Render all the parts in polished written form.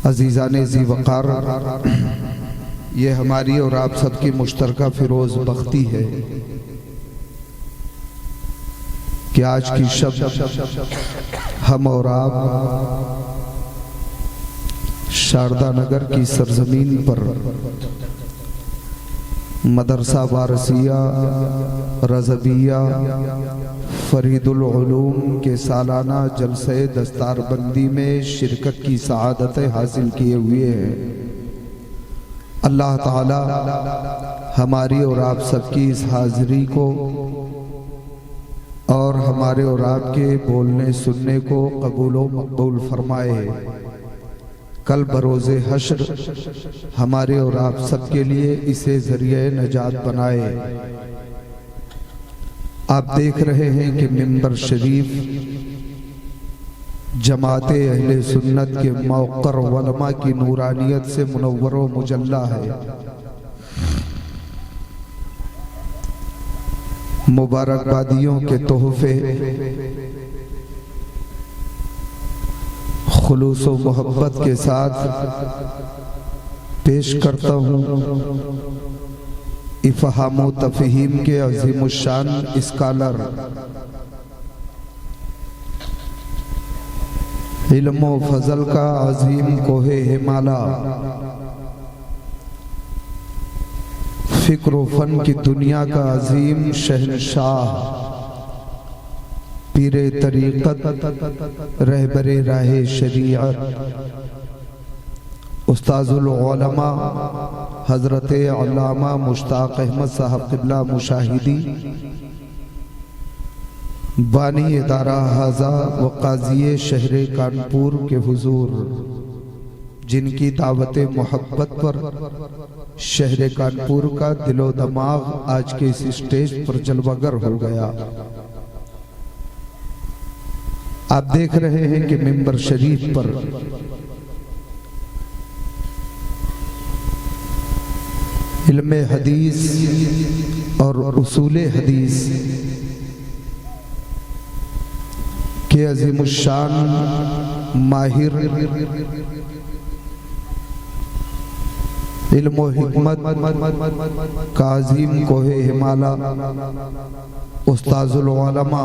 अजीज़ाने ज़ी वक़ार, ये हमारी और आप सबकी मुश्तरका फिरोज़ बख्ती है कि आज की शब हम और आप शारदा नगर की सरजमीन पर मदरसा वारसिया रज़बिया फरीदुल उलूम के सालाना जलसे दस्तारबंदी में शिरकत की सआदतें हासिल किए हुए हैं। अल्लाह ताला हमारी और आप सबकी इस हाज़िरी को और हमारे और आपके बोलने सुनने को कबूल व मकबूल फरमाए। कल बरोज़े हश्र हमारे और आप सबके लिए इसे ज़रिए नजात बनाए। आप देख रहे हैं कि मिंबर शरीफ जमाते अहले सुन्नत के मौक़र उलमा की नूरानियत से मुनव्वर व मुजल्ला है। मुबारकबादियों के तोहफे खुलूस व मोहब्बत के साथ पेश करता हूँ इफ़हाम व तफ़हीम के अज़ीमुश्शान स्कॉलर, इल्म व फ़ज़ल का अज़ीम कोहे हिमाला, फ़िक्र व फ़न की दुनिया का अज़ीम शहनशाह, पीरे तरीक़त रहबरे राहे शरीअत, उस्ताज़ुल उलमा हज़रत अल्लामा मुश्ताक़ अहमद साहब क़िबला मुशाहिदी, बानी इदारा हाज़ा व क़ाज़ी शहर कानपुर के हुज़ूर, जिनकी दावत मोहब्बत पर शहर कानपुर का दिलो दमाग आज के इस स्टेज पर जलवागर हो गया। आप देख रहे हैं कि मिंबर शरीफ पर इल्मे हदीस और उसूले हदीस के अज़ीमुश्शान माहिर, इल्म हिकमत का अज़ीम कोहे हिमाला, उस्ताज़ुल उलमा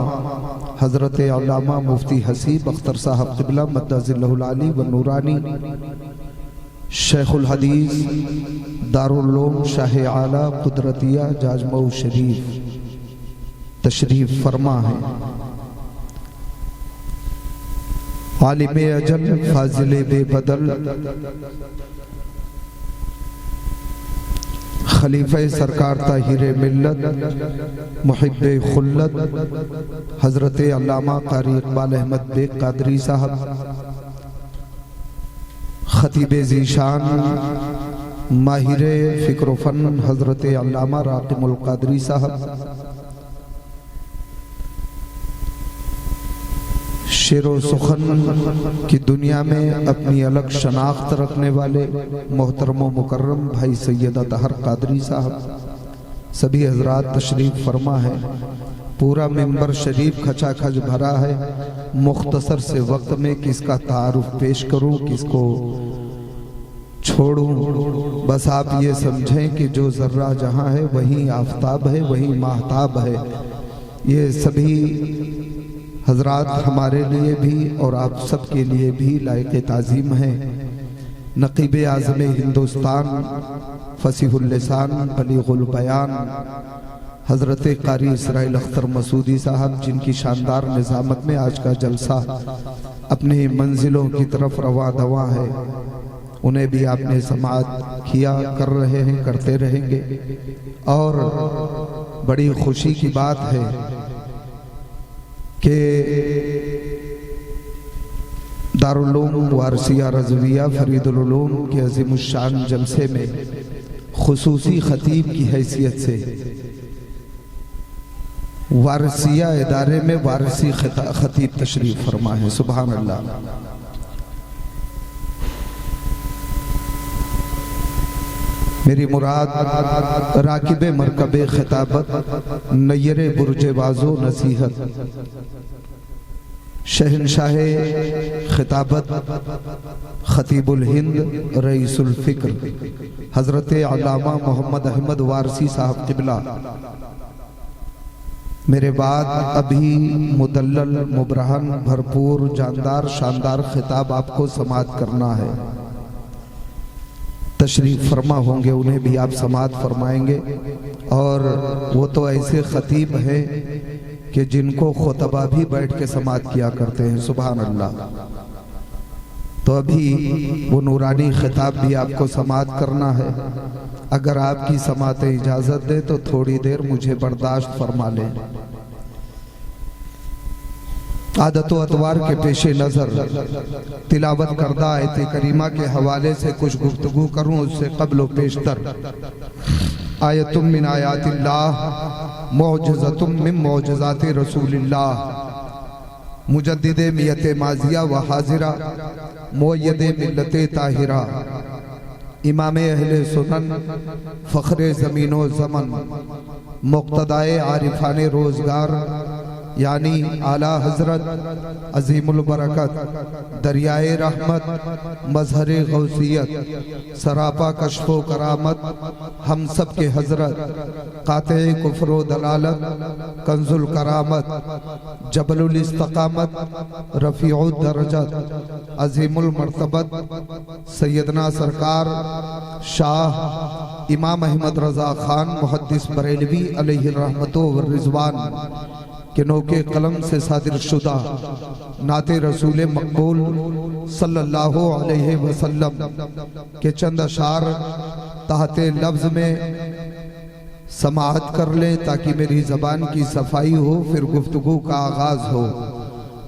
हज़रत अल्लामा मुफ्ती हसीब अख्तर साहब क़िबला मद्दज़िल्लहुल आली व नूरानी, शेखुल हदीस दारुल उलूम शाह आला कुदरतिया जाजमऊ शरीफ तशरीफ फरमा है। आलिम अजल फाजिल बेबदल खलीफा सरकार ताहिर मिल्लत मुहिब्बे खुल्लत हज़रत अल्लामा क़ारी इक़बाल अहमद बेग क़ादरी साहब, खतीबे ज़ीशान माहिरे फ़िक्र फ़न हज़रत अल्लामा राक़िमुल क़ादरी साहब, शेरो सुखन की दुनिया में अपनी अलग शनाख्त रखने वाले मोहतरम व मुकर्रम भाई सैयद अतहर क़ादरी साहब, सभी हजरात तशरीफ़ फरमा है। पूरा मिंबर शरीफ खचाखच भरा है। मुख्तसर से वक्त में किसका तारुफ पेश करूं, किसको छोड़ूं, बस आप ये समझें कि जो ज़र्रा जहाँ है वहीं आफताब है, वहीं महताब है। ये सभी हजरात हमारे लिए भी और आप सब के लिए भी लायक ताज़ीम है। नक़ीब आज़म हिंदुस्तान फसीहुल लिसान बलीगुल बयान हज़रत क़ारी इसराइल अख्तर मसूदी साहब, जिनकी शानदार निज़ामत में आज का जलसा अपनी मंजिलों की तरफ रवा दवा है, उन्हें भी आपने समाअत किया, कर रहे हैं, करते रहेंगे। और बड़ी खुशी की बात है कि दारुल उलूम वारसिया रज़विया फरीदुल उलूम के अज़ीमुश्शान जलसे में खुसूसी खतीब की हैसियत से वारसिया इदारे में वारसी खतीब तशरीफ फरमा है। सुभान अल्लाह। मेरी मुराद राकिब मरकबे खिताबत नय्यरे बुर्ज बाज़ो नसीहत शहनशाह खिताबत खतीबुल हिंद रईसुल फ़िक्र हज़रत अल्लामा मोहम्मद अहमद वारसी साहब क़िबला, मेरे बाद अभी मुदल्लल मुबरहन भरपूर जानदार शानदार खिताब आपको समाअत करना है। तशरीफ़ फरमा होंगे, उन्हें भी आप समाअत फरमाएंगे। और वो तो ऐसे खतीब हैं कि जिनको खुतबा भी बैठ के समाअत किया करते हैं। सुभान अल्लाह। तो अभी वो नूरानी खिताब भी आपको समाअत करना है। अगर आपकी समाअत इजाज़त दे तो थोड़ी देर मुझे बर्दाश्त फरमा लें। आदत व अतवार के पेश नज़र तिलावत करदा आयत करीमा के हवाले से कुछ गुफ्तगू करूँ, उससे क़ब्ल पेशतर आयतुम मिन आयातिल्लाह मौजज़तुम मिन मौजज़ाति रसूलिल्लाह मुजद्दिदे मियत माज़िया व हाज़िरा मुअय्यदे मिल्लते ताहिरा इमाम अहले सुनन फ़ख्रे ज़मीनो ज़मन मुक़्तदाए आरिफाने रोज़गार यानी आला हजरत अजीमुल बरकत दरियाए रहमत मजहर गौसियत सरापा कश्फो करामत हम सब के हजरत काते कुफ्रो दलालत कंजुल करामत जबलुल इस्तकामत रफ़ीउद दरजत अजीमुल मर्तबत सैयदना सरकार शाह इमाम अहमद रज़ा खान मुहद्दिस बरेलवी अलैहि रहमतो व रिज़वान के नौके कलम से सादिर शुदा नाते रसूल मकबूल सल्लल्लाहु अलैहि वसल्लम के चंद अशार ताहते लफ्ज़ में समाअत कर ले ताकि मेरी ज़बान की सफाई हो, फिर गुफ्तगू का आगाज़ हो।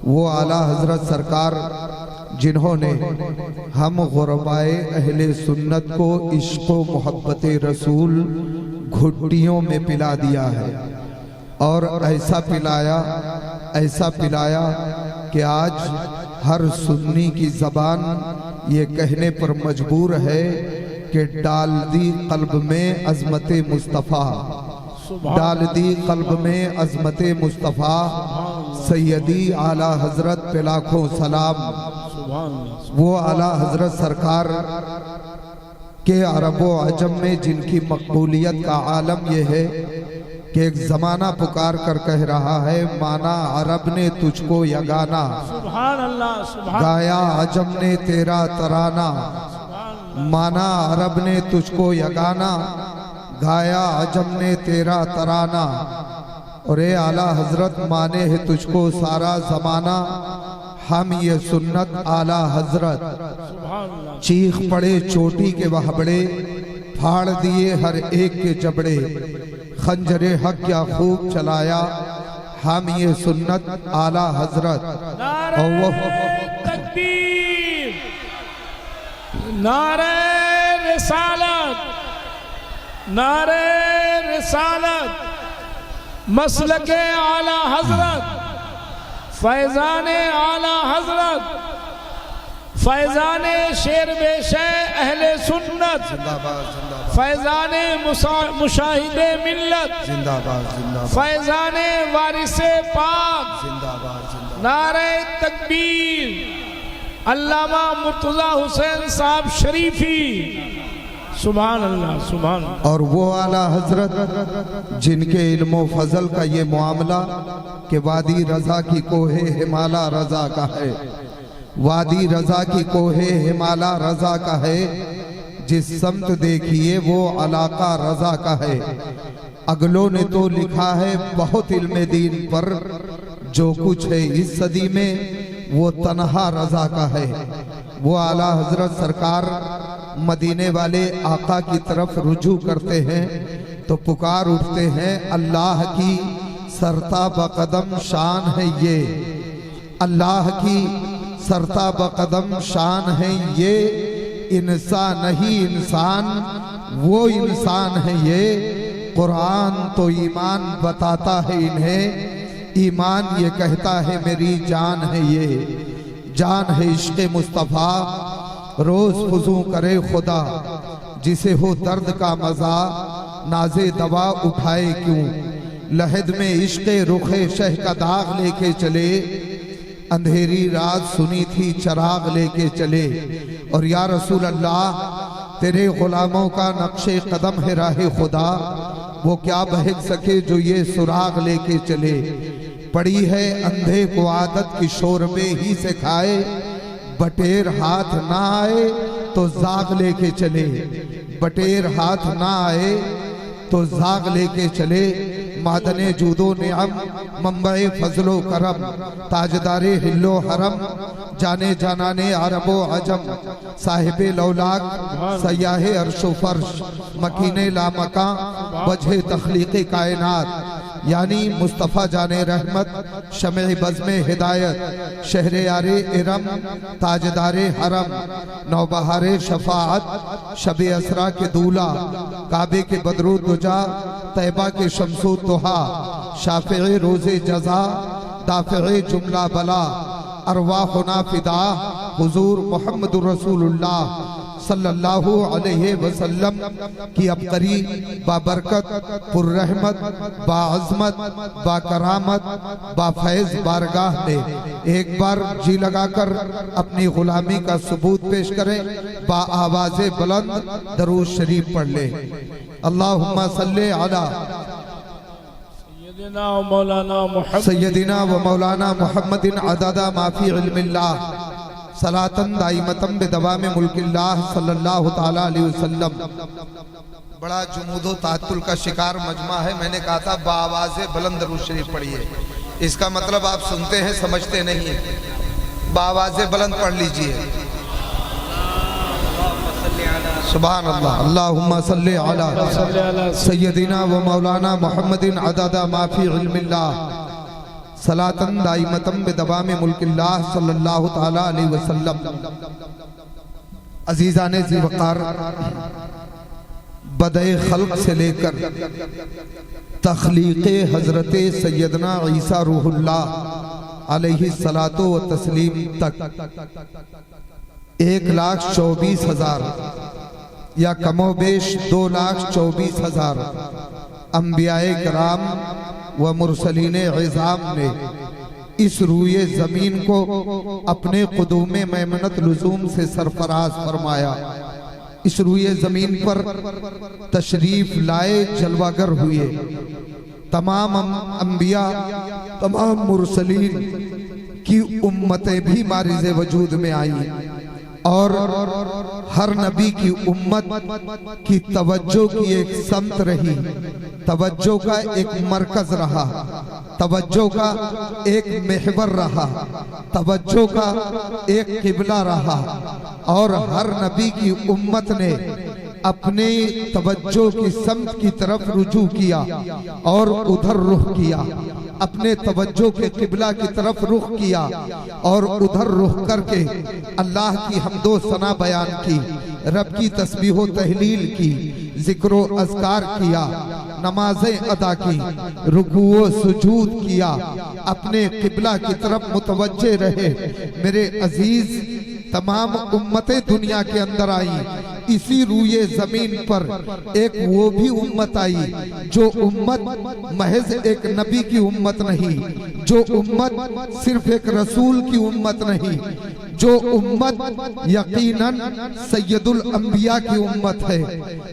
वो आला हज़रत सरकार जिन्होंने हम गुरबाए अहले सुन्नत को इश्क़ व मोहब्बत रसूल घुट्टियों में पिला दिया है, और ऐसा पिलाया कि आज हर सुन्नी की ज़बान ये कहने पर मजबूर है कि डाल दी कल्ब में अज़मत मुस्तफ़ा, डाल दी कल्ब में अज़मत मुस्तफ़ा सैयदी आला हज़रत पे लाखों सलाम। वो आला हज़रत सरकार के अरब व अजम में जिनकी मकबूलियत का आलम यह है कि एक जमाना पुकार कर कह रहा है, माना अरब ने तुझको यगाना, सुभान अल्लाह, सुभान गाया अजम ने तेरा तराना, माना अरब ने तुझको यगाना, गाया अजम ने तेरा तराना। और ए आला हजरत माने है तुझको सारा जमाना, हम ये सुन्नत आला हजरत। चीख पड़े चोटी के वहबड़े, फाड़ दिए हर एक के जबड़े, खंजरे हक क्या खूब चलाया, हम ये सुन्नत आला हजरत। और वो तकबीर, नारे रिसालत, नारे रिसालत, मसलके आला हजरत, फैजाने आला हजरत, फैजाने शेर बेशे अहले सुन्नत, फैजाने मुशाहिदे मिल्लत, फैजाने वारिसे पाक, नारे तकबीर, अल्लामा मुर्तज़ा हुसैन साहब शरीफी, सुभान अल्लाह, सुभान। और वो आला हजरत जिनके इल्म फजल का ये मामला कि वादी रजा की कोहे हिमाला रजा का है, वादी रजा की कोहे हिमाला रजा का है, जिस समत देखिए वो इलाका रजा का है। अगलों ने तो लिखा है बहुत इल्म दीन पर, जो कुछ है इस सदी में वो तन्हा रजा का है। वो आला हजरत सरकार मदीने वाले आका की तरफ रुजू करते हैं तो पुकार उठते हैं, अल्लाह की सरता बकदम शान है ये, अल्लाह की सरता बकदम शान है ये, इंसान नहीं इंसान वो इंसान है ये, कुरान तो ईमान बताता है इन्हें, ईमान ये कहता है मेरी जान है ये, जान है इश्क़ मुस्तफ़ा रोज फुजू करे खुदा, जिसे हो दर्द का मजा नाजे दवा उठाए क्यों, लहद में इश्क़ रुखे शह का दाग लेके चले, अंधेरी रात सुनी थी चिराग लेके चले। और या रसूल अल्लाह तेरे गुलामों का नक्शे कदम है राह खुदा, वो क्या बहक सके जो ये सुराग लेके चले। पड़ी है अंधे को आदत की शोरबे ही से खाए, बटेर हाथ ना आए तो जाग लेके चले। बटेर हाथ ना आए तो जाग लेके चले। मादने जूदो निअम मंबए फजलो करम, ताजदारे हिल्लो हरम, जाने जानाने अरबो अजम, साहिबे लौलाक सयाहे अर्शो फर्श, मकीने लामका वजह तख्लीक़े कायनात, यानी मुस्तफ़ा जाने रहमत शमे बज़्मे हिदायत, शहरे यारे इरम ताजदारे हरम, नौबहारे शफाअत शबे असरा के दूला, काबे के बदरू दुजा तैबा के शमसो तुहा, शाफ़िए रोज़े जज़ा दाफ़िए जुमला बला, अरवाहुना फिदा हुजूर मोहम्मद रसूलुल्लाह सल्लल्लाहु अलैहि वसल्लम की अबकरी बाबरकत पुर्रहमत बाअज़मत बाकरामत बाफैज़ बारगाह में एक बार जी लगाकर अपनी गुलामी का सबूत पेश करें। बा आवाज़े बुलंद दरूद शरीफ पढ़ ले। अल्लाहुम्मा सल्ले अला सय्यदिना व मौलाना मुहम्मदिन अददा माफी इल्मिल्लाह सलातन दाइमतम बेदवाम मुल्किल्लाह सल्लल्लाहु ताला अलैहि वसल्लम। बड़ा जुमूदो तातुल का शिकार मजमा है। मैंने कहा था बाआवाज़े बुलंद दरूद शरीफ पढ़िए। इसका मतलब आप सुनते हैं समझते नहीं है। बाआवाज़े बुलंद पढ़ लीजिए। सुभान अल्लाह। अल्लाहुम्मा सल्ली अला सय्यदिना व मौलाना मुहम्मदिन अददा माफी इल्मिल्लाह सलातन दाइमतम बेदवाम मुल्किल्लाह सल्लल्लाहु ताला अलैहि वसल्लम। अजीज़ाने ज़ीवकार, बदए खल्क से लेकर तख्लीक़े हज़रत सैयदना ईसा रूहुल्लाह अलैहि सलातो व तस्लीम तक 1,24,000 या कमोबेश 2,24,000 अंबियाए कराम व मुरसलीन इज़ाम ने इस रूए ज़मीन को अपने क़ुदूम मैमनत लुज़ूम से सरफराज फरमाया। इस रूए ज़मीन पर तशरीफ़ लाए जलवागर हुए। तमाम अंबिया तमाम मुरसलीन की उम्मतें भी मारिज़े वजूद में आई और हर नबी की उम्मत की तवज्जो की एक समत रही, तवज्जो का एक मरकज रहा, तवज्जो का एक महवर रहा, तवज्जो का एक किबला रहा। और हर नबी की उम्मत ने अपने तवज्जो की समत की तरफ रुजू किया और उधर रुख किया, अपने तवज्जो के किबला की तरफ रुख किया और उधर रुख करके अल्लाह की हम्दो सना बयान की, रब की तस्बीहो तहलील की, जिक्रो अज़कार किया, नमाजें अदा की, रुकूओ सुजूद किया, अपने किबला की तरफ मुतवज्जे रहे। मेरे अजीज, तमाम उम्मतें दुनिया के अंदर आई। इसी रूए जमीन पर एक वो भी उम्मत आई जो उम्मत महज एक नबी की उम्मत नहीं, जो उम्मत सिर्फ एक रसूल की उम्मत नहीं, जो उम्मत यकीनन सैयदुल अंबिया की उम्मत है,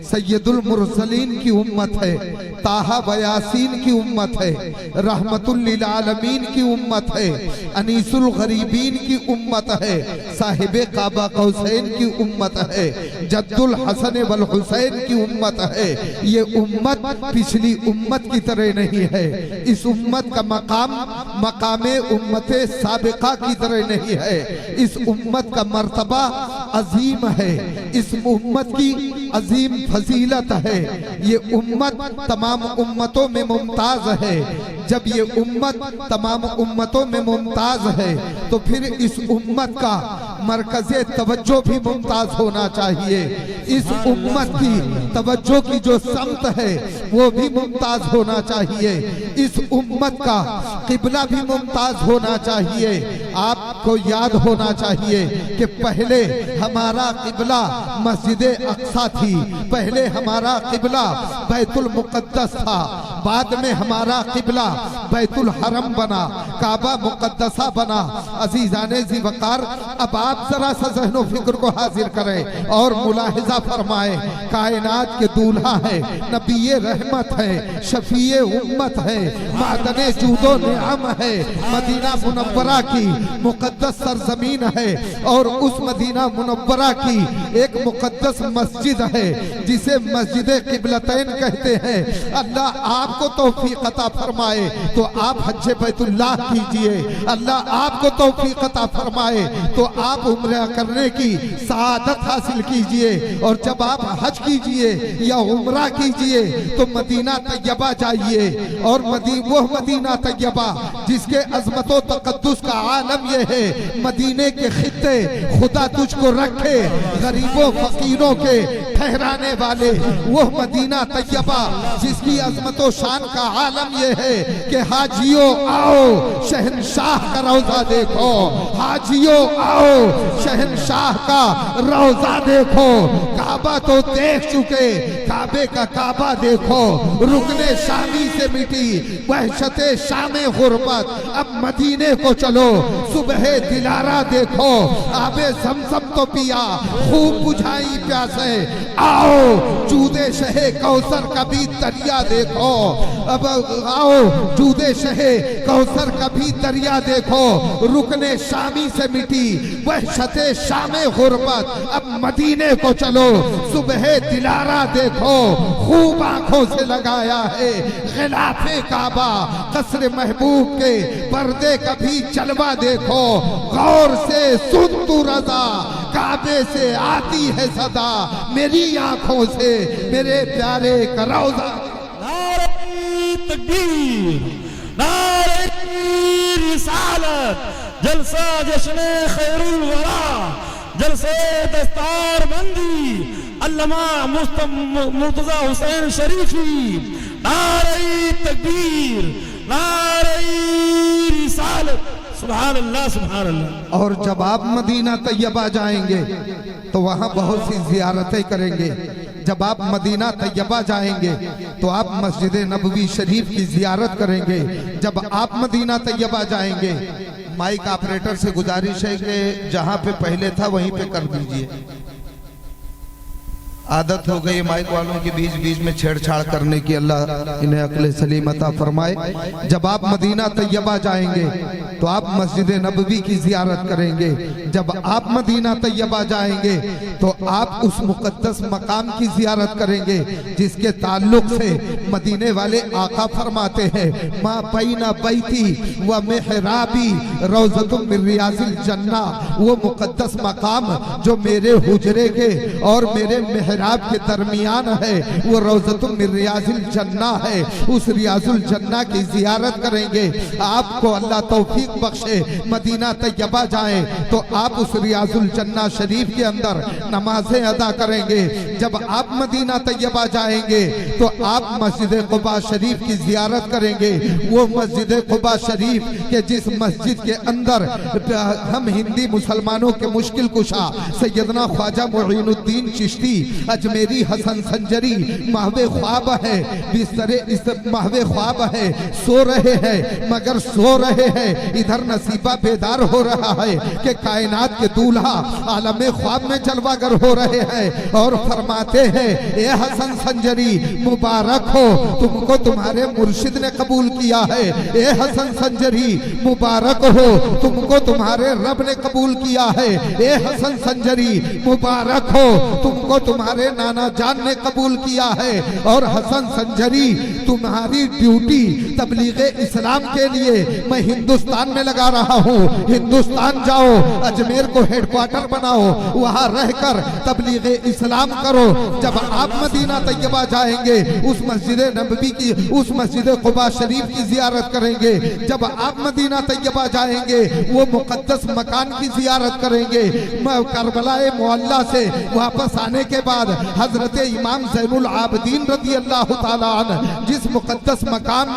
सैयदुल मुरसलीन की उम्मत है, ताहा व यासीन की उम्मत है, रहमतुल लिल आलमीन की उम्मत है, अनीसुल गरीबीन की उम्मत है, साहिबे काबा कौसैन की उम्मत है, जद्दुल हसन वल हुसैन की उम्मत है। ये उम्मत पिछली उम्मत की तरह नहीं है। इस उम्मत का मकाम मकामे उम्मते साबिका की तरह नहीं है। इस उम्मत का मर्तबा अजीम है, इस उम्मत की अजीम फजीलत है। ये उम्मत तमाम उम्मतों में मुमताज है। जब ये उम्मत तमाम उम्मतों में मुमताज है तो फिर इस उम्मत का मरकज़े तवज्जो भी मुमताज होना चाहिए। इस उम्मत की तवज्जो की जो समत है वो भी मुमताज होना चाहिए। इस उम्मत का किबला भी मुमताज होना चाहिए। आपको याद होना चाहिए कि पहले हमारा किबला मस्जिद अक्सा थी, पहले हमारा किबला बैतुल मुक़द्दस था, बाद में हमारा किबला बैतुल हरम बना, काबा मुकद्दसा बना। अजीजाने जी वकार, अब आप जरा सा ज़हनो फिक्र को हाजिर करें और मुलाहिजा फरमाए। कायनात के दूल्हा है, नबीए रहमत है, शफीए उम्मत है, मादने जूदो निअम है, मदीना मुनव्वरा की मुकद्दस सरजमीन है और उस मदीना मुनव्वरा की एक मुकद्दस मस्जिद है जिसे मस्जिद किबलतैन कहते हैं। अल्लाह आपको तौफीक अता फरमाए तो आप हज बैतुल्लाह कीजिए, अल्लाह आपको तौफीक अता फरमाए तो आप उम्रा करने की सआदत हासिल कीजिए। और जब आप हज कीजिए या उम्रा कीजिए तो मदीना तैयबा जाइए और वो मदीना तैयबा जिसके अजमतो तकद्दुस का आलम यह है, मदीने के खित्ते खुदा तुझको रखे गरीबों फकीरों के ठहराने वाले, वो मदीना तैयबा जिसकी अजमतो शान का आलम यह है कि हाजियों आओ शहनशाह का रौजा देखो, हाजियों आओ शहनशाह का रौजा देखो। काबा तो देख चुके, काबे का काबा देखो, रुकने शामी से मिटी वहशते शामे गुरबत, अब मदीने को चलो, सुबह दिलारा देखो, आबे ज़मज़म तो पिया, खूब बुझाई प्यासे, आओ जूदे शहे कौसर का भी दरिया देखो, अब आओ जूदे शहे कौसर का भी दरिया देखो, रुकने शामी से मिटी वहशते शामे गुरबत, अब मदीने को चलो, सुबह दिलारा देखो, खूब आंखों से लगाया है खिलाफे काबा, कसर महबूब के पर्दे का भी जलवा देखो, गौर से सुन तू रज़ा, काबे से आती है सदा, मेरी आंखों से मेरे प्यारे का रौजा। नारे तकबीर, नारे रिसालत, जलसा जश्न खैरुल वरा, जलसे दस्तार बंदी अल्लामा मुर्तजा हुसैन शरीफी, नारे तकबीर, नारे रिसालत, सुभान अल्लाह सुभान अल्लाह। और जब आप मदीना तैयबा जाएंगे तो वहाँ बहुत सी जियारतें करेंगे। जब आप मदीना तैयबा जाएंगे तो आप मस्जिद नबवी शरीफ की जियारत करेंगे। जब आप मदीना तैयबा जाएंगे, माइक ऑपरेटर से गुजारिश है कि जहाँ पे पहले था वहीं पे कर दीजिए। आदत हो गई माइक वालों के बीच बीच में छेड़छाड़ करने की, अल्लाह इन्हें अक्ल सलीम अता फरमाए। जब आप मदीना तैयबा जाएंगे तो आप मस्जिद नबवी की जियारत करेंगे। जब आप मदीना तैयबा जाएंगे तो आप उस मुकद्दस मकाम की जियारत करेंगे जिसके ताल्लुक से मदीने वाले आका फरमाते हैं, माँ बैना बैती व मेहराबी रौज़तुम मिन रियाज़िल जन्ना, वो मुकद्दस मकाम जो मेरे हुजरे के और मेरे मेहराब के दरमियान है वो रौज़तुम मिन रियाज़िल जन्ना है। उस रियाज़ुल जन्ना की जियारत करेंगे। आपको अल्लाह तौफीक बख्शे मदीना तैयबा जाएं तो आप उस रियाज़ुल जन्ना शरीफ के अंदर नमाजें अदा करेंगे। जब आप मदीना तैयबा जाएंगे तो आप मस्जिद क़ुबा शरीफ की जियारत करेंगे। वो मस्जिद क़ुबा शरीफ के जिस मस्जिद के अंदर हम हिंदी मुसलमानों के मुश्किल कुशा सैयदना ख्वाजा मुईनुद्दीन चिश्ती अजमेरी हसन संजरी महवे ख्वाब है, बिस्तरे इस महवे ख्वाब है, सो रहे हैं मगर सो रहे हैं। इधर नसीबा बेदार हो रहा है कि कायनात के दूल्हा आलम ख्वाब में जलवागर हो रहे हैं और फरमाते हैं, ए हसन संजरी मुबारक हो, तुमको तुम्हारे मुर्शिद ने कबूल किया है। ए हसन संजरी मुबारक हो, तुमको तुम्हारे रब ने कबूल किया है। ए हसन संजरी मुबारक हो, तुमको तुम्हारे नाना जान ने कबूल किया है। और हसन संजरी तुम्हारी ड्यूटी तबलीग इस्लाम के लिए मैं हिंदुस्तान में लगा रहा हूँ। हिंदुस्तान जाओ, अजमेर को हेडक्वार्टर बनाओ, वहाँ रहकर तबलीग इस्लाम करो। जब आप मदीना तैयबा जाएंगे उस मस्जिद नबवी की, उस मस्जिद क़ुबा शरीफ की जियारत करेंगे। जब आप मदीना तैयबा जाएंगे वो मुकद्दस मकान की जियारत करेंगे। करबलाए मुअल्ला से वापस आने के बाद बाद हजरत इमाम ज़ैनुल आबिदीन रज़ी अल्लाह ताला अन्हु जिस मुकद्दस मकान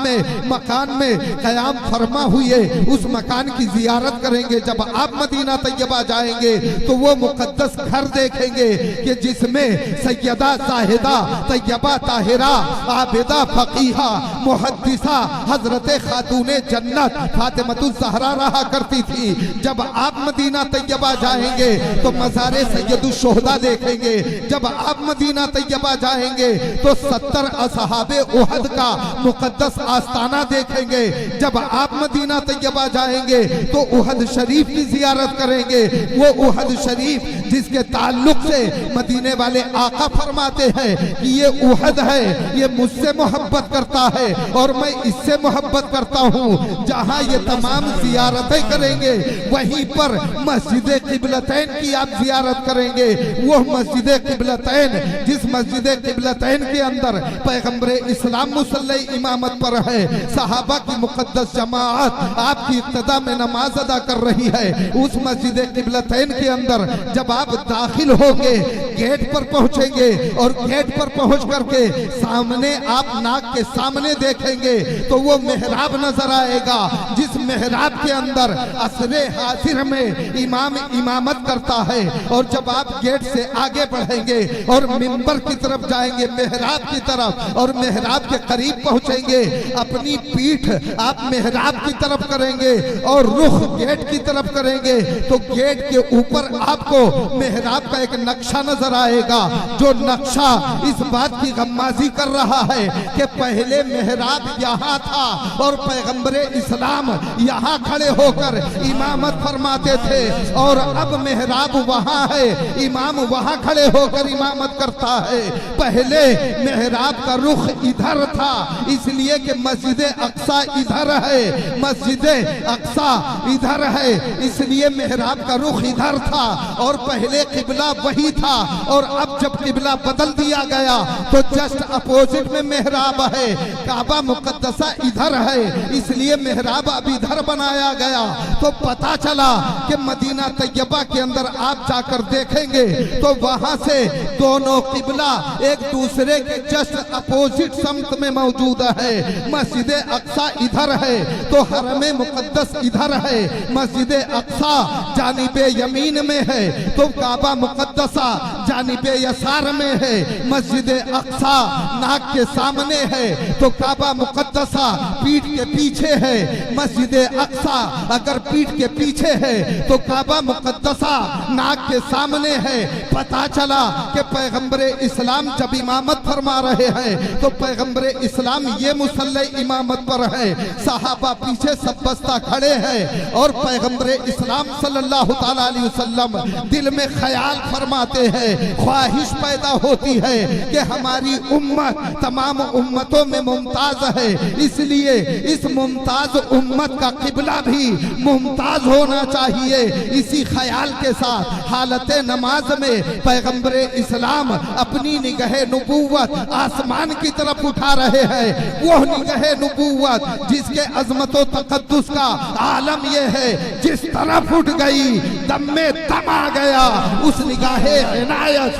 में क़याम फरमा हुए उस मकान की ज़ियारत करेंगे। जब आप मदीना तैयबा जाएंगे तो वो मुकद्दस घर देखेंगे कि जिसमें सैयदा साहिदा तैयबा ताहिरा आबिदा फकीहा मुहद्दिसा हजरत खातूने जन्नत फातिमतुज़ ज़हरा रहा करती थी। जब आप मदीना तैयबा जाएंगे तो मज़ारे सैयदुश शुहदा देखेंगे। जब आप मदीना तैयबा जाएंगे तो 70 असहाबे उहद का मुकद्दस आस्ताना देखेंगे। जब आप मदीना तैयबा जाएंगे तो उहद शरीफ की ज़ियारत करेंगे। वो उहद शरीफ जिसके ताल्लुक से मदीने वाले आका फरमाते हैं कि ये उहद है, ये मुझसे मोहब्बत करता है और मैं इससे मोहब्बत करता हूँ। जहाँ ये तमाम ज़ियारतें करेंगे वहीं पर मस्जिद क़िबलतैन की आप ज़ियारत करेंगे। वो मस्जिद क़िबलतैन जिस मस्जिद क़िबलतैन के अंदर पैगम्बरे इस्लाम मुसल्ले इमामत पर है, सहाबा की मुक़द्दस जमाअत आपकी इक़्तिदा में नमाज अदा कर रही है, उस मस्जिद क़िबलतैन के अंदर जब आप दाखिल होंगे गेट पर पहुंचेंगे और गेट पर पहुंच करके सामने आप नाक के सामने देखेंगे तो वो मेहराब नजर आएगा जिस मेहराब के अंदर असरे हासिर में इमाम इमामत करता है। और जब आप गेट से आगे बढ़ेंगे और मिंबर की तरफ जाएंगे मेहराब की तरफ और मेहराब के करीब पहुंचेंगे, अपनी पीठ आप मेहराब की तरफ करेंगे और रुख गेट की तरफ करेंगे तो गेट के ऊपर आपको मेहराब का एक नक्शा नजर आएगा जो नक्शा इस बात की गम्माजी कर रहा है कि पहले मेहराब यहाँ था और पैगंबरे इस्लाम यहाँ खड़े होकर इमामत फरमाते थे और अब मेहराब वहाँ है, इमाम वहाँ खड़े होकर इमामत करता है। पहले मेहराब का रुख इधर था इसलिए कि मस्जिद अक्सा इधर है, मस्जिद अक्सा इधर है इसलिए मेहराब का रुख इधर था और पहले किबला वही था। और अब जब किबला बदल दिया गया तो जस्ट अपोजिट में मेहराब है, काबा मुकद्दसा इधर है इसलिए मेहराब अब इधर बनाया गया। तो पता चला कि मदीना तैयबा के अंदर आप जाकर देखेंगे तो वहां से दोनों किबला एक दूसरे के जस्ट अपोजिट समत में मौजूद है। मस्जिद अक्सा इधर है तो हरम मुकद्दस इधर है, मस्जिद अक्सा जानिबे यमीन में है तो काबा मुकद्दसा जानिबे यसार में है। मस्जिद अक्सा नाक के सामने है तो काबा मुकद्दसा पीठ के पीछे है। मस्जिद अक्सा अगर पीठ के पीछे है तो काबा मुकद्दसा नाक के सामने है। पता चला कि पैगंबरे इस्लाम जब इमामत फरमा रहे हैं तो पैगंबरे इस्लाम ये मुसल्ले इमामत पर है, सहाबा पीछे सब बस्ता खड़े हैं और पैगंबरे इस्लाम सल्लल्लाहु ताला अलैहि वसल्लम दिल में ख्याल फरमाते हैं, ख्वाहिश पैदा होती है कि हमारी उम्मत तमाम उम्मतों में मुमताज है, इसलिए इस मुमताज उम्मत का किबला भी मुमताज होना चाहिए। इसी ख्याल के साथ हालत नमाज में पैगंबरे इस्लाम अपनी निगाह नबूवत आसमान की तरफ उठा रहे हैं। वो निगाह नबूवत जिसके अजमत व तकद्दुस का आलम ये है, जिस तरफ उठ गई दम में दम आ गया उस निगाह इनायत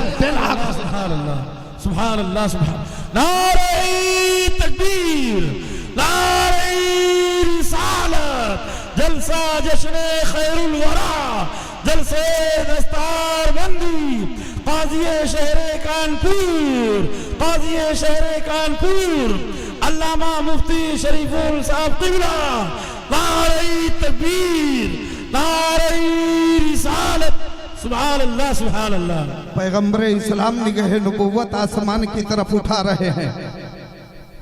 सुभान अल्लाह सुभान अल्लाह सुभान नारे तकबीर नारे रिसालत जलसा जश्न खैरुल वरा जलसे दस्तार बंदी काज़ी शहरे कानपुर काज़ी शहरे कानपुर अल्लामा मुफ्ती शरीफुल साहब क़िबला नारे तकबीर नारे रिसालत सुभान अल्लाह सुभान अल्लाह। पैगंबर इस्लाम निगाह नबूवत आसमान की तरफ उठा रहे हैं।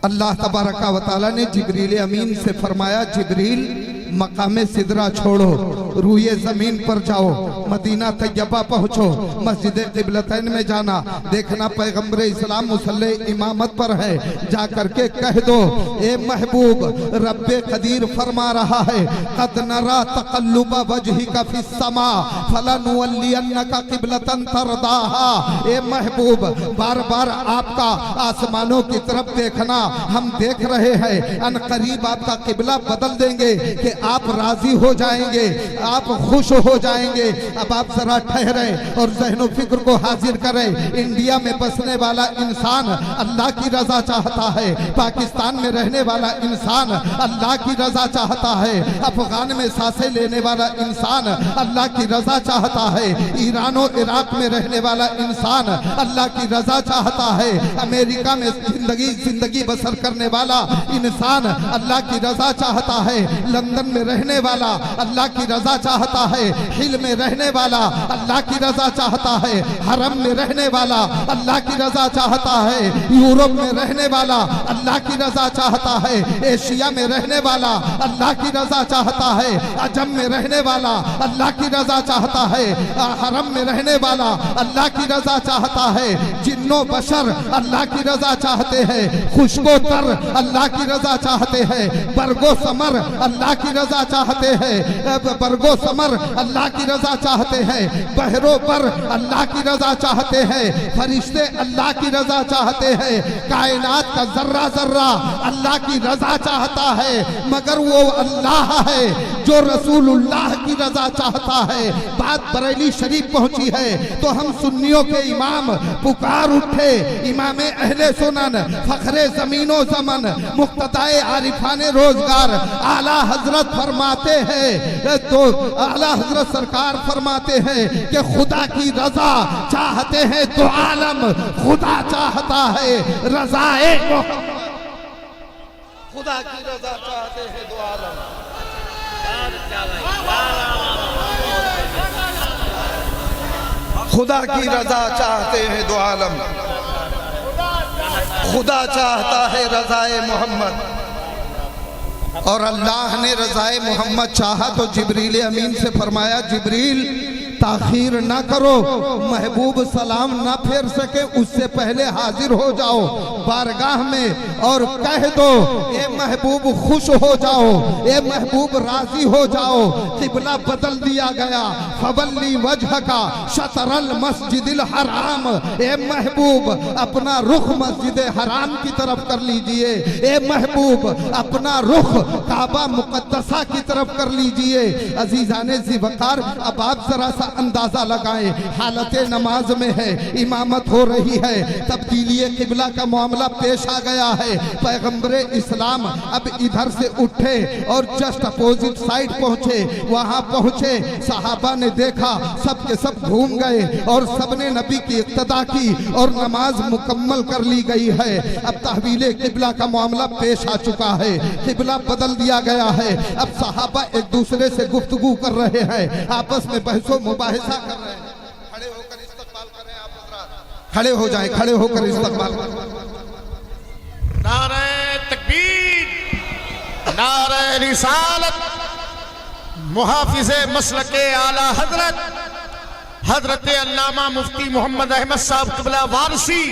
अल्लाह तबारका व तआला ने जिब्रील अमीन से फरमाया, जिब्रील मकामे सिदरा छोड़ो, रूए जमीन पर जाओ, मदीना तैयबा पहुँचो, मस्जिद क़िबलतैन में जाना, देखना पैगंबर इस्लाम मुसल्ले इमामत पर है, जा करके कह दो ए महबूब रब्बे कदीर फरमा रहा है, कद नरा तक़ल्लुब वजहिका फिस समा फलनुवल्लियन्नका क़िबलतन तरदाहा। ए महबूब बार बार आपका आसमानों की तरफ देखना हम देख रहे हैं, अन करीब आपका किबला बदल देंगे कि आप राजी हो जाएंगे। आप खुश हो जाएंगे। अब आप जरा ठहरे और ज़हन फिक्र को हाजिर करें। इंडिया में बसने वाला इंसान अल्लाह की रजा चाहता है, पाकिस्तान में रहने वाला इंसान अल्लाह की रजा चाहता है, अफगान में सांसें लेने वाला इंसान अल्लाह की रजा चाहता है, ईरान और इराक में रहने वाला इंसान अल्लाह की रजा चाहता है, अमेरिका में जिंदगी बसर करने वाला इंसान अल्लाह की रजा चाहता है, लंदन में रहने वाला अल्लाह की रजा चाहता है, हिल में रहने वाला अल्लाह की रजा चाहता है, हरम में रहने वाला अल्लाह की रजा चाहता है, यूरोप में रहने वाला अल्लाह की रजा चाहता है, एशिया में रहने वाला अल्लाह की रजा चाहता है, अजम में रहने वाला अल्लाह की रजा चाहता है, हरम में रहने वाला अल्लाह की रजा चाहता है, जिन्नो बशर अल्लाह की रजा चाहते हैं, खुशको तर अल्लाह की रजा चाहते हैं, बरगो समर अल्लाह की रजा चाहते हैं, बरगो समर अल्लाह की रजा चाहते हैं, बहरो पर अल्लाह की रजा चाहते हैं, फरिश्ते अल्लाह की रजा चाहते हैं, कायनात का जर्रा जर्रा अल्लाह की रजा चाहता है, मगर वो अल्लाह है जो रसूलुल्लाह की रजा चाहता है। बात बरेली शरीफ पहुंची है तो हम सुन्नियों के इमाम पुकार उठे, इमाम अहले सुनन फखरे जमीनो जमन मुक्तदाए आरिफाने रोजगार आला हजरत फरमाते हैं, तो आला हजरत सरकार फरमाते हैं कि खुदा की रजा चाहते हैं तो आलम खुदा चाहता है, रजाए खुदा की रजा चाहते हैं दो आलम। खुदा की रजा चाहते हैं दो आलम, खुदा चाहता है रजाए मोहम्मद, और अल्लाह ने रजाए मोहम्मद चाहा तो जिब्रील अमीन से फरमाया, जिब्रील ताखीर ना करो, महबूब सलाम ना फेर सके उससे पहले हाजिर हो जाओ बारगाह में और कह दो ए महबूब खुश हो जाओ, ए महबूब राजी हो जाओ, किबला बदल दिया गया, फवल्ली वजह का शतरल मस्जिदिल हराम, ए महबूब अपना रुख मस्जिद हराम की तरफ कर लीजिए, ए महबूब अपना रुख काबा मुकद्दसा की तरफ कर लीजिए। अजीजाने ज़िवकार, अब आप जरा सा अंदाजा लगाएं, हालत नमाज में है, इमामत हो रही है, तब्दीली किबला का मामला पेश आ गया है, पैगंबरे इस्लाम अब इधर से उठे और जस्ट अपोजिट साइड पहुंचे, वहां पहुंचे, सहाबा ने देखा, सब के सब घूम गए और सबने नबी की इक्तदा की और नमाज मुकम्मल कर ली गई है। अब तहवीले किबला का मामला पेश आ चुका है, किबला बदल दिया गया है, अब सहाबा एक दूसरे से गुफ्तगू कर रहे हैं, आपस में बहसो मुबाहिसा कर रहे हैं। खड़े होकर इस्तकबाल करें आप हज़रात, खड़े हो जाएं, खड़े होकर इस्तकबाल करें। नारे तकबीर, नारे रिसालत, मुहाफिज़े मसलके आला हजरत हजरत अल्लामा मुफ्ती मोहम्मद अहमद साहब क़िबला वारसी,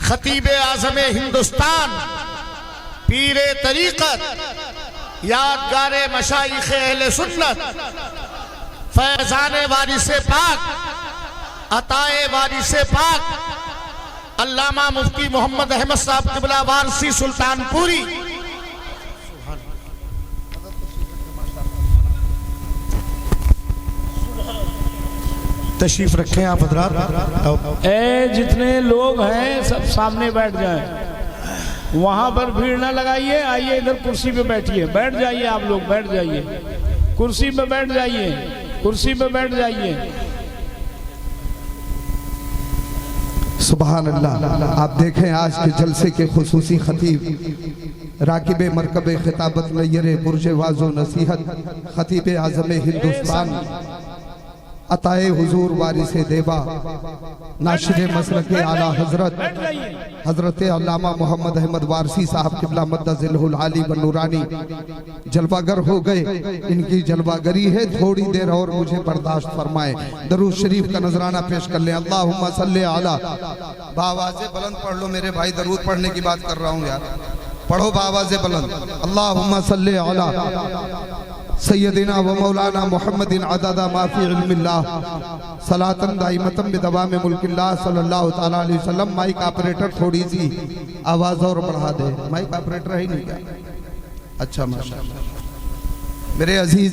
खतीब आज़म हिंदुस्तान, पीरे तरीक़त, यादगारे मशाइख़ अहले सुन्नत, फैज़ाने वारिसे पाक, अताए वारिसे पाक, अल्लामा मुफ्ती मोहम्मद अहमद साहब क़िबला वारसी सुल्तानपुरी, तशरीफ रखें आप हज़रात। ए जितने लोग हैं सब सामने बैठ जाएं, वहां पर भीड़ ना लगाइए, आइए इधर कुर्सी पे बैठिए, बैठ जाइए आप लोग, बैठ जाइए, कुर्सी पे बैठ जाइए, कुर्सी पे बैठ जाइए। सुभान अल्लाह। आप देखें आज के जलसे के खुसूसी खतीब राकिब मरकब खिताबत नय्यर बुर्ज वाज़ो नसीहत खतीब आज़म हिंदुस्तान अताए हुजूर वारिसे देवा नाशिर मसलक आला हजरत हजरत अल्लामा मोहम्मद अहमद वारसी साहब क़िबला मद्दज़िलहुल आली व नूरानी जलवागर हो गए। इनकी जलवागरी है, थोड़ी देर और मुझे बर्दाश्त फरमाए। दरूद शरीफ का नजराना पेश कर ले। अल्लाहुम्मा सल्ले अला, बावाज़े बुलंद पढ़ लो मेरे भाई, दरूद पढ़ने की बात कर रहा हूँ यार, पढ़ो बावाज़े बुलंद। अल्लाहुम्मा सल्ले अला सैयदना व मौलाना मुहम्मदिन अददा माफी इल्मिल्लाह सलातन दाइमतम बिदवाम मुल्किल्लाह सल्लल्लाहु तआला अलैहि वसल्लम। माइक ऑपरेटर थोड़ी सी आवाज और बढ़ा दे, माइक ऑपरेटर है नहीं क्या? अच्छा माशाअल्लाह। मेरे अजीज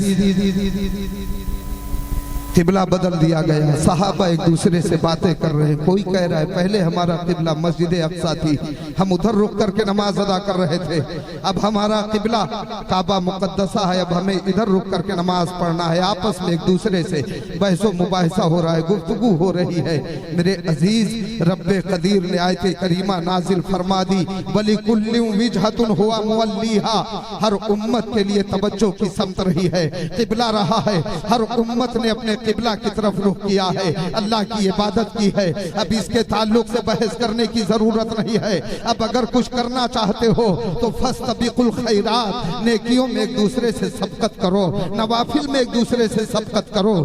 किबला बदल दिया गया। सहाबा एक दूसरे से बातें कर रहे हैं। कोई कह रहा है पहले हमारा किबला मस्जिद अक्सा थी, हम उधर रुक करके नमाज अदा कर रहे थे। अब हमारा किबला काबा मुकद्दसा है, अब हमें इधर रुक करके नमाज पढ़ना है। आपस में एक दूसरे से बहसो मुबाहिसा हो रहा है, गुफ्तगू हो रही है। मेरे अजीज रब्बे कदीर ने आयत करीमा नाजिल फरमा दी, वली कुल्लि विजहतुन हुआ मुवल्लीहा। हर उम्मत के लिए तवज्जो की समत रही है, किबला रहा है। हर उम्मत ने अपने किबला की तरफ रुख किया है, अल्लाह की इबादत की है। अब इसके ताल्लुक से बहस करने की जरूरत नहीं है। अब अगर कुछ करना चाहते हो तो फस्तबिकुल खैरात, नेकियों में एक दूसरे से सबकत करो, नवाफिल में एक दूसरे से सबकत करो,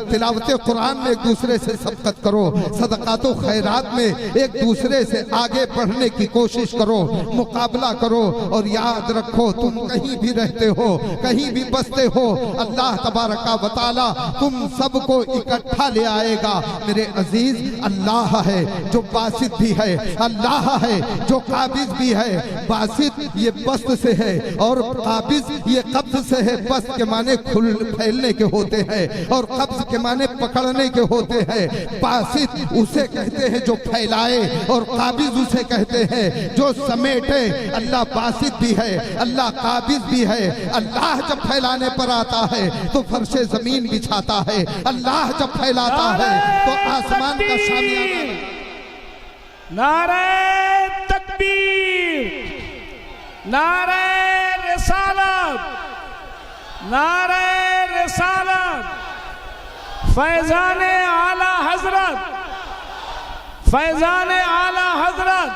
तिलावत कुरान में एक दूसरे से सबकत करो, सदकातो खैरात में एक दूसरे से आगे बढ़ने की कोशिश करो, मुकाबला करो। और याद रखो तुम कहीं भी रहते हो, कहीं भी बसते हो, अल्लाह तबारका व तआला तुम सबको इकट्ठा ले आएगा। मेरे अजीज अल्लाह है जो बासित भी है, अल्लाह है जो काबिज भी है। बासित ये बस्त से है और काबिज ये कब्ज से है। बस्त के माने खुल फैलने के होते हैं और कब्ज के माने पकड़ने के होते हैं। बासित उसे कहते हैं जो फैलाए और काबिज उसे कहते हैं जो समेटे। अल्लाह बासित भी है, अल्लाह काबिज भी है। अल्लाह जब फैलाने पर आता है तो फर्शे जमीन बिछाता है, अल्लाह जब फैलाता है तो आसमान का शामियाना। नारे तकबीर, नारे रिसालत, नारे रिसालत, फैजाने आला हजरत, फैजाने आला हजरत,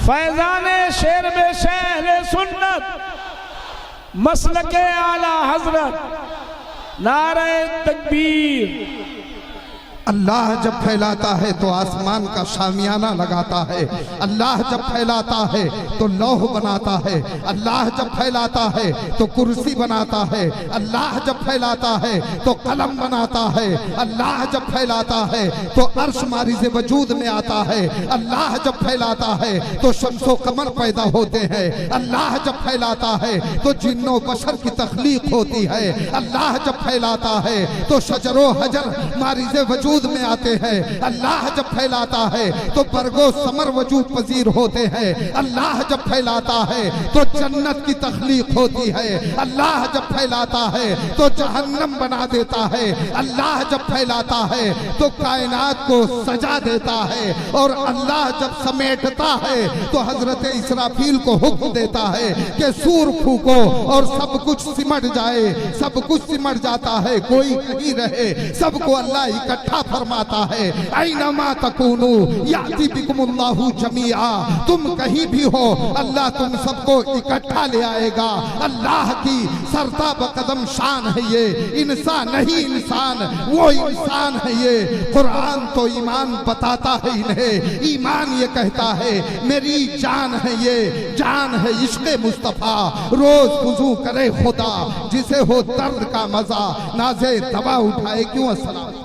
फैजाने शेर में शहर सुन्नत, मसलके आला हजरत, नारे तकबीर। अल्लाह जब फैलाता है तो आसमान का शामियाना लगाता है, अल्लाह जब फैलाता है तो लौह बनाता है, अल्लाह जब फैलाता है तो कुर्सी बनाता है, अल्लाह जब फैलाता है तो कलम बनाता है, अल्लाह जब फैलाता है तो अर्श मारिज़ वजूद में आता है, अल्लाह जब फैलाता है तो शम्सो कमर पैदा होते हैं, अल्लाह जब फैलाता है तो जिन्नो बशर की तख्लीक होती है, अल्लाह जब फैलाता है तो शजरो हजर मारिज़ वजूद में आते हैं, अल्लाह जब फैलाता है तो बरगो समर वजूद पजीर होते हैं, अल्लाह जब फैलाता है तो जन्नत की तख्लीक होती है, अल्लाह जब फैलाता है तो जहन्नम बना देता है, अल्लाह जब फैलाता है तो कायनात को सजा देता है, और अल्लाह जब समेटता है तो हजरत इसराफील को हुक्म देता है कि सूर फूको और सब कुछ सिमट जाए। सब कुछ सिमट जाता है, कोई नहीं रहे, सबको अल्लाह इकट्ठा फरमाता है। ऐनमा तकूनु याति बिकुमुल्लाहु जमीआ, तुम कहीं भी हो अल्लाह तुम सबको इकट्ठा ले आएगा। अल्लाह की सरता बकदम शान है ये, इंसान नहीं इंसान, वो इंसान है ये। कुरान तो ईमान बताता है इन्हें, ईमान ये कहता है मेरी जान है ये, जान है इश्क़े मुस्तफ़ा। रोज वुज़ू करे खुदा जिसे हो दर्द का मजा, नाज़े दवा उठाए क्यों। अस्सलाम।